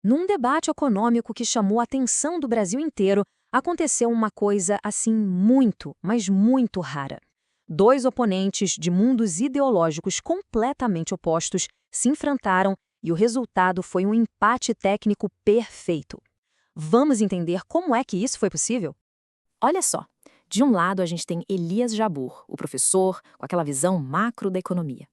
Num debate econômico que chamou a atenção do Brasil inteiro, aconteceu uma coisa assim muito, mas muito rara. Dois oponentes de mundos ideológicos completamente opostos se enfrentaram e o resultado foi um empate técnico perfeito. Vamos entender como é que isso foi possível? Olha só, de um lado a gente tem Elias Jabbour, o professor com aquela visão macro da economia.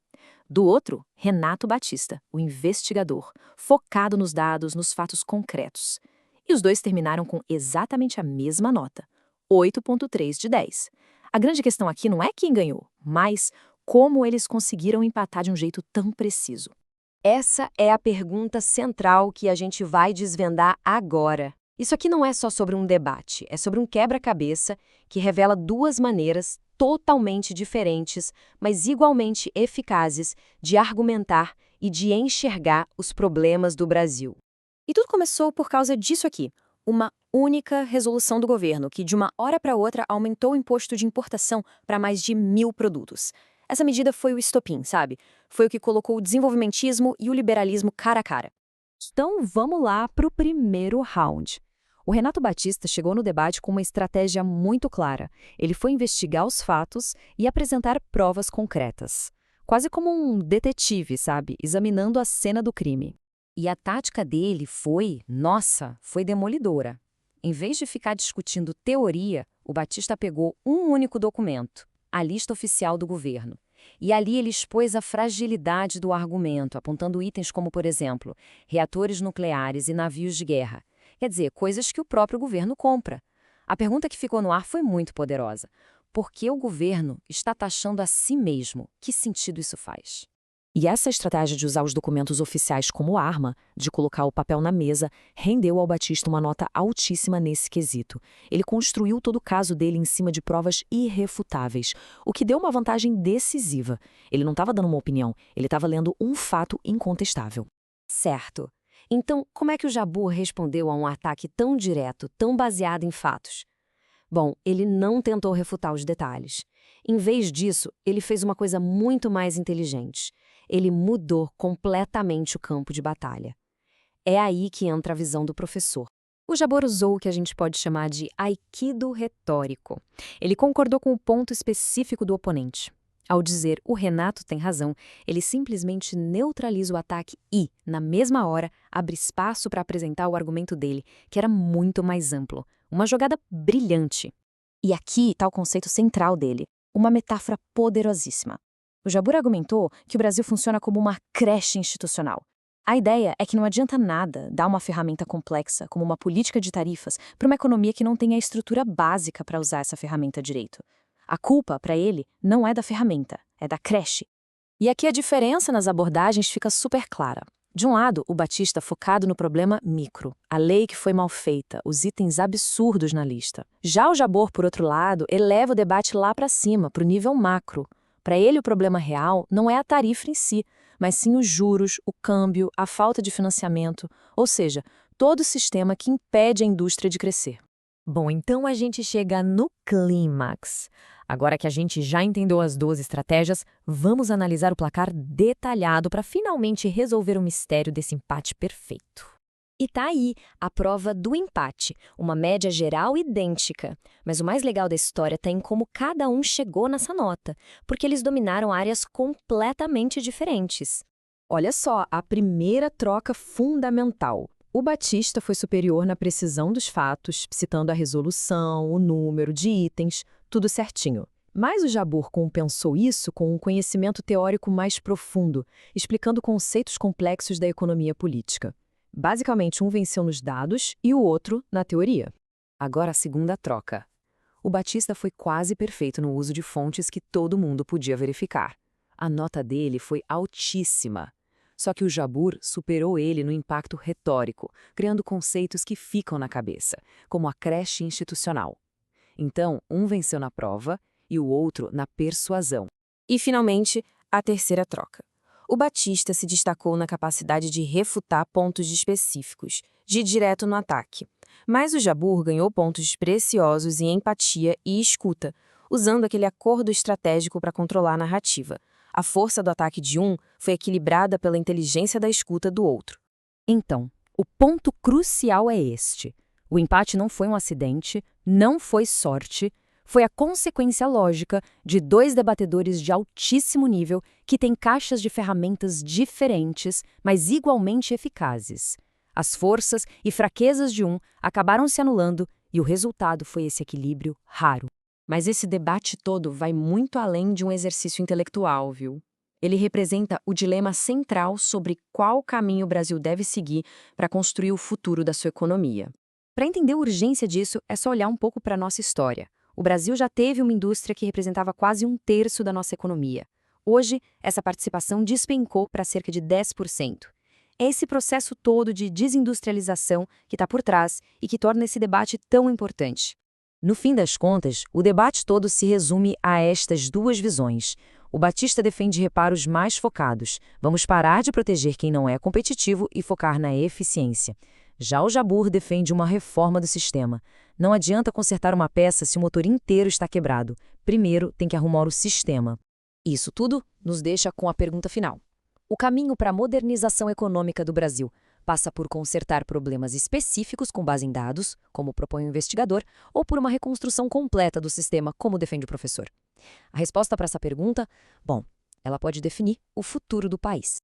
Do outro, Renato Batista, o investigador, focado nos dados, nos fatos concretos. E os dois terminaram com exatamente a mesma nota, 8,3 de 10. A grande questão aqui não é quem ganhou, mas como eles conseguiram empatar de um jeito tão preciso. Essa é a pergunta central que a gente vai desvendar agora. Isso aqui não é só sobre um debate, é sobre um quebra-cabeça que revela duas maneiras totalmente diferentes, mas igualmente eficazes de argumentar e de enxergar os problemas do Brasil. E tudo começou por causa disso aqui. Uma única resolução do governo que, de uma hora para outra, aumentou o imposto de importação para mais de 1.000 produtos. Essa medida foi o estopim, sabe? Foi o que colocou o desenvolvimentismo e o liberalismo cara a cara. Então vamos lá para o primeiro round. O Renato Batista chegou no debate com uma estratégia muito clara. Ele foi investigar os fatos e apresentar provas concretas. Quase como um detetive, sabe? Examinando a cena do crime. E a tática dele foi demolidora. Em vez de ficar discutindo teoria, o Batista pegou um único documento, a lista oficial do governo. E ali ele expôs a fragilidade do argumento, apontando itens como, por exemplo, reatores nucleares e navios de guerra. Quer dizer, coisas que o próprio governo compra. A pergunta que ficou no ar foi muito poderosa. Por que o governo está taxando a si mesmo? Que sentido isso faz? E essa estratégia de usar os documentos oficiais como arma, de colocar o papel na mesa, rendeu ao Batista uma nota altíssima nesse quesito. Ele construiu todo o caso dele em cima de provas irrefutáveis, o que deu uma vantagem decisiva. Ele não estava dando uma opinião, ele estava lendo um fato incontestável. Certo. Então, como é que o Jabbour respondeu a um ataque tão direto, tão baseado em fatos? Bom, ele não tentou refutar os detalhes. Em vez disso, ele fez uma coisa muito mais inteligente. Ele mudou completamente o campo de batalha. É aí que entra a visão do professor. O Jabbour usou o que a gente pode chamar de aikido retórico. Ele concordou com o ponto específico do oponente. Ao dizer "o Renato tem razão", ele simplesmente neutraliza o ataque e, na mesma hora, abre espaço para apresentar o argumento dele, que era muito mais amplo. Uma jogada brilhante. E aqui está o conceito central dele, uma metáfora poderosíssima. O Jabbour argumentou que o Brasil funciona como uma creche institucional. A ideia é que não adianta nada dar uma ferramenta complexa, como uma política de tarifas, para uma economia que não tem a estrutura básica para usar essa ferramenta direito. A culpa, para ele, não é da ferramenta, é da creche. E aqui a diferença nas abordagens fica super clara. De um lado, o Batista focado no problema micro, a lei que foi mal feita, os itens absurdos na lista. Já o Jabbour, por outro lado, eleva o debate lá para cima, para o nível macro. Para ele, o problema real não é a tarifa em si, mas sim os juros, o câmbio, a falta de financiamento, ou seja, todo o sistema que impede a indústria de crescer. Bom, então a gente chega no clímax. Agora que a gente já entendeu as duas estratégias, vamos analisar o placar detalhado para finalmente resolver o mistério desse empate perfeito. E tá aí a prova do empate, uma média geral idêntica. Mas o mais legal da história está em como cada um chegou nessa nota, porque eles dominaram áreas completamente diferentes. Olha só, a primeira troca fundamental. O Batista foi superior na precisão dos fatos, citando a resolução, o número de itens, tudo certinho. Mas o Jabbour compensou isso com um conhecimento teórico mais profundo, explicando conceitos complexos da economia política. Basicamente, um venceu nos dados e o outro na teoria. Agora a segunda troca. O Batista foi quase perfeito no uso de fontes que todo mundo podia verificar. A nota dele foi altíssima. Só que o Jabbour superou ele no impacto retórico, criando conceitos que ficam na cabeça, como a creche institucional. Então, um venceu na prova e o outro na persuasão. E, finalmente, a terceira troca. O Batista se destacou na capacidade de refutar pontos específicos, de ir direto no ataque. Mas o Jabbour ganhou pontos preciosos em empatia e escuta, usando aquele acordo estratégico para controlar a narrativa. A força do ataque de um foi equilibrada pela inteligência da escuta do outro. Então, O ponto crucial é este. O empate não foi um acidente, não foi sorte, foi a consequência lógica de dois debatedores de altíssimo nível que têm caixas de ferramentas diferentes, mas igualmente eficazes. As forças e fraquezas de um acabaram se anulando e o resultado foi esse equilíbrio raro. Mas esse debate todo vai muito além de um exercício intelectual, viu? Ele representa o dilema central sobre qual caminho o Brasil deve seguir para construir o futuro da sua economia. Para entender a urgência disso, é só olhar um pouco para a nossa história. O Brasil já teve uma indústria que representava quase um terço da nossa economia. Hoje, essa participação despencou para cerca de 10%. É esse processo todo de desindustrialização que está por trás e que torna esse debate tão importante. No fim das contas, o debate todo se resume a estas duas visões. O Batista defende reparos mais focados. Vamos parar de proteger quem não é competitivo e focar na eficiência. Já o Jabbour defende uma reforma do sistema. Não adianta consertar uma peça se o motor inteiro está quebrado. Primeiro, tem que arrumar o sistema. Isso tudo nos deixa com a pergunta final. O caminho para a modernização econômica do Brasil passa por consertar problemas específicos com base em dados, como propõe o investigador, ou por uma reconstrução completa do sistema, como defende o professor? A resposta para essa pergunta, bom, ela pode definir o futuro do país.